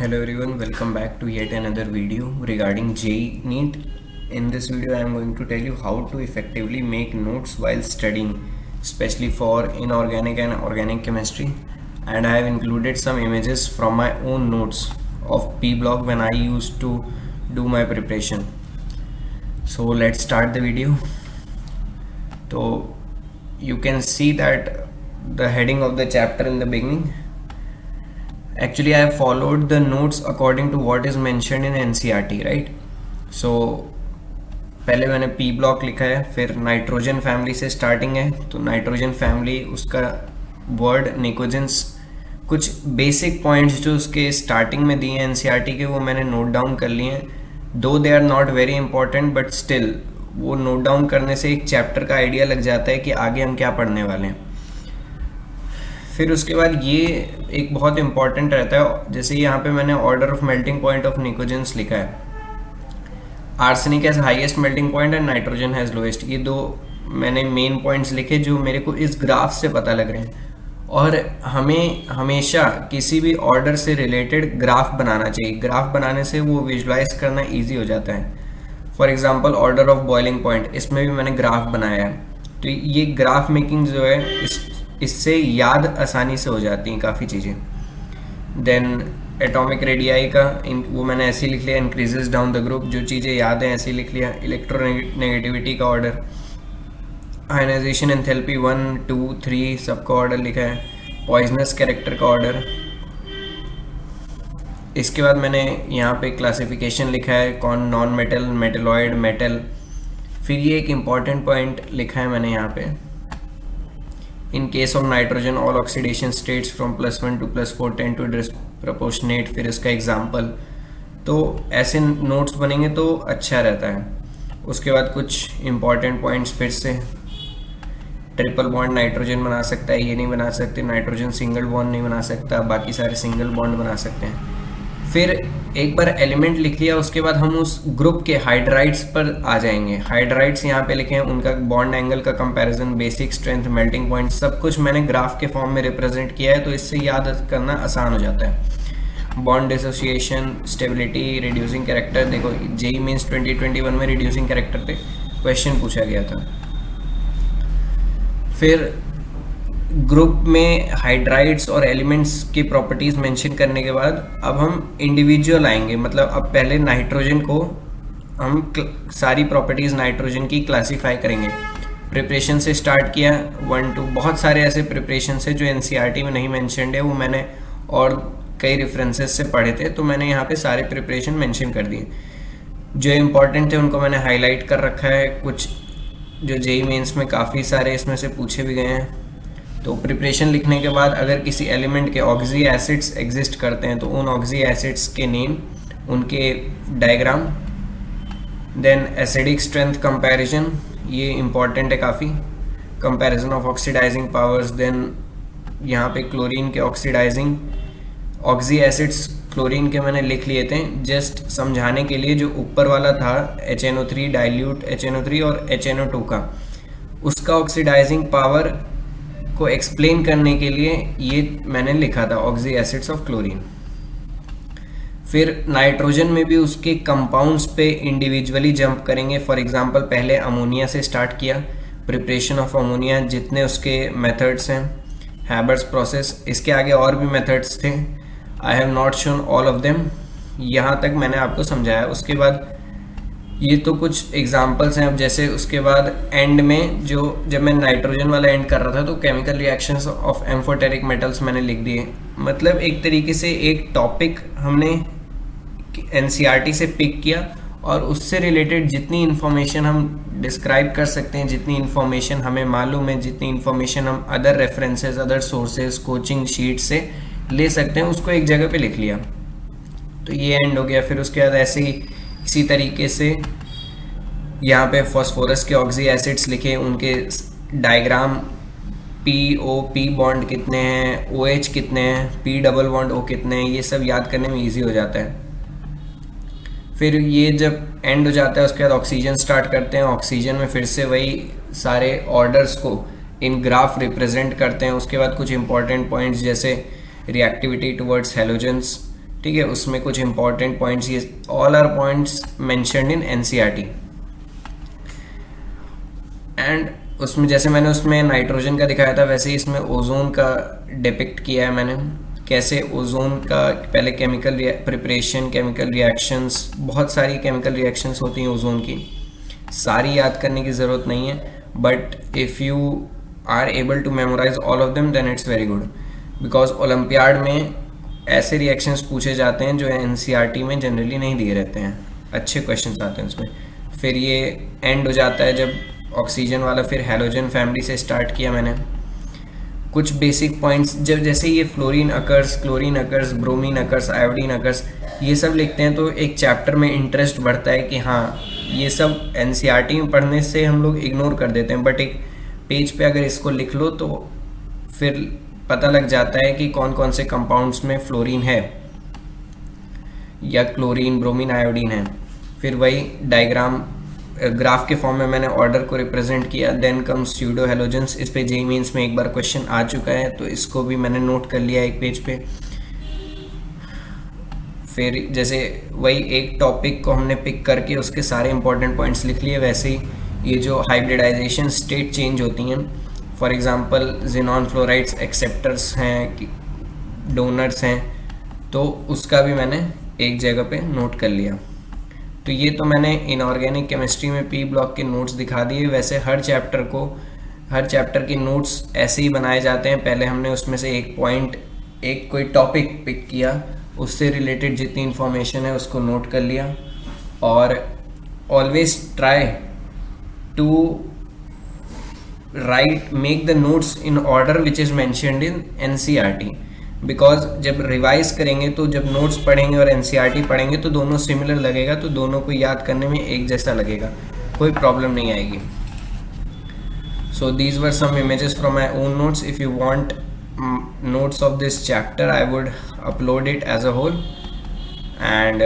Hello everyone, welcome back to yet another video regarding JEE NEET. In this video I am going to tell you how to effectively make notes while studying, especially for inorganic and organic chemistry, and I have included some images from my own notes of P block when I used to do my preparation. So let's start the video. So you can see that the heading of the chapter in the beginning. Actually I have followed the notes according to what is mentioned in NCERT, right? So पहले मैंने P block लिखा है, फिर nitrogen family से starting है, तो nitrogen family उसका word pnictogens, कुछ बेसिक पॉइंट्स जो उसके स्टार्टिंग में दिए हैं NCERT के वो मैंने नोट डाउन कर लिए हैं. Though they are not very important but still वो नोट डाउन करने से एक चैप्टर का आइडिया लग जाता है कि आगे हम क्या पढ़ने वाले हैं. फिर उसके बाद ये एक बहुत इंपॉर्टेंट रहता है, जैसे यहाँ पे मैंने order of melting point of pnictogens लिखा है. Arsenic has highest melting point and nitrogen has lowest. ये दो मैंने मेन पॉइंट्स लिखे जो मेरे को इस ग्राफ से पता लग रहे हैं. और हमें हमेशा किसी भी ऑर्डर से रिलेटेड ग्राफ बनाना चाहिए. ग्राफ बनाने से वो विजुलाइज करना ईजी हो जाता है. For example order of boiling point, इसमें भी मैंने ग्राफ बनाया है. तो ये ग्राफ मेकिंग जो है इससे याद आसानी से हो जाती हैं काफ़ी चीज़ें. देन एटॉमिक रेडियाई का वो मैंने ऐसे ही लिख लिया, इंक्रीजेस डाउन द ग्रुप, जो चीज़ें याद हैं ऐसे ही लिख लिया. इलेक्ट्रोनेगेटिविटी का ऑर्डर, आयनाइजेशन एंथैल्पी 1, 2, 3 सबका ऑर्डर लिखा है. पॉइजनस कैरेक्टर का ऑर्डर. इसके बाद मैंने यहाँ पे क्लासिफिकेशन लिखा है, कौन नॉन मेटल, मेटलॉइड, मेटल. फिर ये एक इम्पॉर्टेंट पॉइंट लिखा है मैंने यहाँ पे, in case of nitrogen all oxidation states from +1 to +4 tend to disproportionate. फिर इसका एग्जाम्पल. तो ऐसे नोट्स बनेंगे तो अच्छा रहता है. उसके बाद कुछ इम्पॉर्टेंट पॉइंट्स फिर से, ट्रिपल बॉन्ड नाइट्रोजन बना सकता है, ये नहीं बना सकते. नाइट्रोजन सिंगल बॉन्ड नहीं बना सकता, बाकी सारे सिंगल बॉन्ड बना सकते हैं. फिर एक बार एलिमेंट लिख लिया, उसके बाद हम उस ग्रुप के हाइड्राइड्स पर आ जाएंगे. हाइड्राइड्स यहाँ पे लिखे हैं, उनका बॉन्ड एंगल का comparison, basic strength, melting point, सब कुछ मैंने ग्राफ के फॉर्म में रिप्रेजेंट किया है, तो इससे याद करना आसान हो जाता है. Bond dissociation, stability, reducing character. देखो जेई मीन्स 2021 में रिड्यूसिंग कैरेक्टर पे क्वेश्चन पूछा गया था. फिर ग्रुप में हाइड्राइड्स और एलिमेंट्स की प्रॉपर्टीज़ मेंशन करने के बाद अब हम इंडिविजुअल आएंगे. मतलब अब पहले नाइट्रोजन को हम सारी प्रॉपर्टीज़ नाइट्रोजन की क्लासीफाई करेंगे. प्रिपरेशन से स्टार्ट किया, 1 2 बहुत सारे ऐसे प्रिपरेशन है जो एनसीईआरटी में नहीं मेंशनड है, वो मैंने और कई रेफरेंसेस से पढ़े थे, तो मैंने यहाँ पे सारे प्रिपरेशन मेंशन कर दिए. जो इम्पोर्टेंट थे उनको मैंने हाईलाइट कर रखा है. कुछ जो जेई मेंस में काफ़ी सारे इसमें से पूछे भी गए हैं. तो प्रिपरेशन लिखने के बाद अगर किसी एलिमेंट के ऑक्सी एसिड्स एग्जिस्ट करते हैं तो उन ऑक्सी एसिड्स के नेम, उनके diagram. Then acidic strength comparison, ये इम्पॉर्टेंट है काफ़ी. Comparison of oxidising powers. Then यहाँ पे क्लोरीन के ऑक्सीडाइजिंग, ऑक्सी एसिड्स क्लोरीन के मैंने लिख लिए थे जस्ट समझाने के लिए. जो ऊपर वाला था HNO3 डाइल्यूट HNO3 और HNO2 का, उसका ऑक्सीडाइजिंग पावर को एक्सप्लेन करने के लिए ये मैंने लिखा था, ऑक्सी एसिड्स ऑफ क्लोरीन. फिर नाइट्रोजन में भी उसके कंपाउंड्स पे इंडिविजुअली जंप करेंगे. फॉर एग्जांपल पहले अमोनिया से स्टार्ट किया, प्रिपरेशन ऑफ अमोनिया, जितने उसके मेथड्स हैं, हैबर्स प्रोसेस, इसके आगे और भी मेथड्स थे. I have not shown all of them, यहाँ तक मैंने आपको समझाया. उसके बाद ये तो कुछ एग्जांपल्स हैं. अब जैसे उसके बाद एंड में जब मैं नाइट्रोजन वाला एंड कर रहा था तो chemical reactions of amphoteric metals मैंने लिख दिए. मतलब एक तरीके से एक टॉपिक हमने एनसीईआरटी से पिक किया और उससे रिलेटेड जितनी इन्फॉर्मेशन हम डिस्क्राइब कर सकते हैं, जितनी इन्फॉर्मेशन हमें मालूम है, जितनी इन्फॉर्मेशन हम other references, other sources, coaching sheet से ले सकते हैं, उसको एक जगह पे लिख लिया. तो ये एंड हो गया. फिर उसके बाद ऐसे ही इसी तरीके से यहाँ पे फॉस्फोरस के ऑक्सी एसिड्स लिखे, उनके डायग्राम, P बॉन्ड कितने हैं, OH कितने हैं, P डबल बॉन्ड O कितने हैं, ये सब याद करने में इजी हो जाता है. फिर ये जब एंड हो जाता है उसके बाद ऑक्सीजन स्टार्ट करते हैं. ऑक्सीजन में फिर से वही सारे ऑर्डर्स को इन ग्राफ रिप्रेजेंट करते हैं. उसके बाद कुछ इंपॉर्टेंट पॉइंट्स जैसे रिएक्टिविटी टुवर्ड्स हेलोजेंस, ठीक है, उसमें कुछ इंपॉर्टेंट पॉइंट्स, ये all are points mentioned in NCERT. And उसमें जैसे मैंने उसमें नाइट्रोजन का दिखाया था, वैसे ही इसमें ओजोन का डिपिक्ट किया है मैंने, कैसे ओजोन का पहले केमिकल प्रिपरेशन, केमिकल रिएक्शंस, बहुत सारी केमिकल रिएक्शंस होती हैं ओजोन की, सारी याद करने की ज़रूरत नहीं है, but if you are able to memorise all of them then it's very good, because olympiad में ऐसे रिएक्शंस पूछे जाते हैं जो एनसीईआरटी में जनरली नहीं दिए रहते हैं, अच्छे क्वेश्चंस आते हैं उसमें। फिर ये एंड हो जाता है जब ऑक्सीजन वाला, फिर हैलोजन फैमिली से स्टार्ट किया मैंने कुछ बेसिक पॉइंट्स, जब जैसे ये fluorine occurs, chlorine occurs, bromine occurs, iodine occurs, ये सब लिखते हैं तो एक चैप्टर में इंटरेस्ट बढ़ता है कि हाँ ये सब एनसीईआरटी में पढ़ने से हम लोग इग्नोर कर देते हैं, बट एक पेज पे अगर इसको लिख लो तो फिर पता लग जाता है कि कौन कौन से कंपाउंड्स में फ्लोरीन है या क्लोरीन, ब्रोमीन, आयोडीन है। फिर वही डायग्राम ग्राफ के फॉर्म में मैंने ऑर्डर को रिप्रेजेंट किया। देन कम स्यूडो हेलोजेंस, इस पे जेईई मेंस में एक बार क्वेश्चन आ चुका है तो इसको भी मैंने नोट कर लिया एक पेज पे। फिर जैसे वही एक टॉपिक को हमने पिक करके उसके सारे इंपॉर्टेंट पॉइंट्स लिख लिए, वैसे ही ये जो हाइब्रिडाइजेशन स्टेट चेंज होती हैं, for example xenon fluorides acceptors हैं, डोनर्स हैं, तो उसका भी मैंने एक जगह पे नोट कर लिया। तो ये तो मैंने इनऑर्गेनिक केमिस्ट्री में पी ब्लॉक के नोट्स दिखा दिए। वैसे हर चैप्टर के नोट्स ऐसे ही बनाए जाते हैं, पहले हमने उसमें से एक पॉइंट, एक कोई टॉपिक पिक किया, उससे रिलेटेड जितनी इन्फॉर्मेशन है उसको नोट कर लिया, और always try to make the notes in order which is mentioned in NCERT, because जब रिवाइज करेंगे तो जब नोट्स पढ़ेंगे और एनसीईआरटी पढ़ेंगे तो दोनों सिमिलर लगेगा, तो दोनों को याद करने में एक जैसा लगेगा, कोई प्रॉब्लम नहीं आएगी। So these were some images from my own notes. If you want notes of this chapter, I would upload it as a whole, and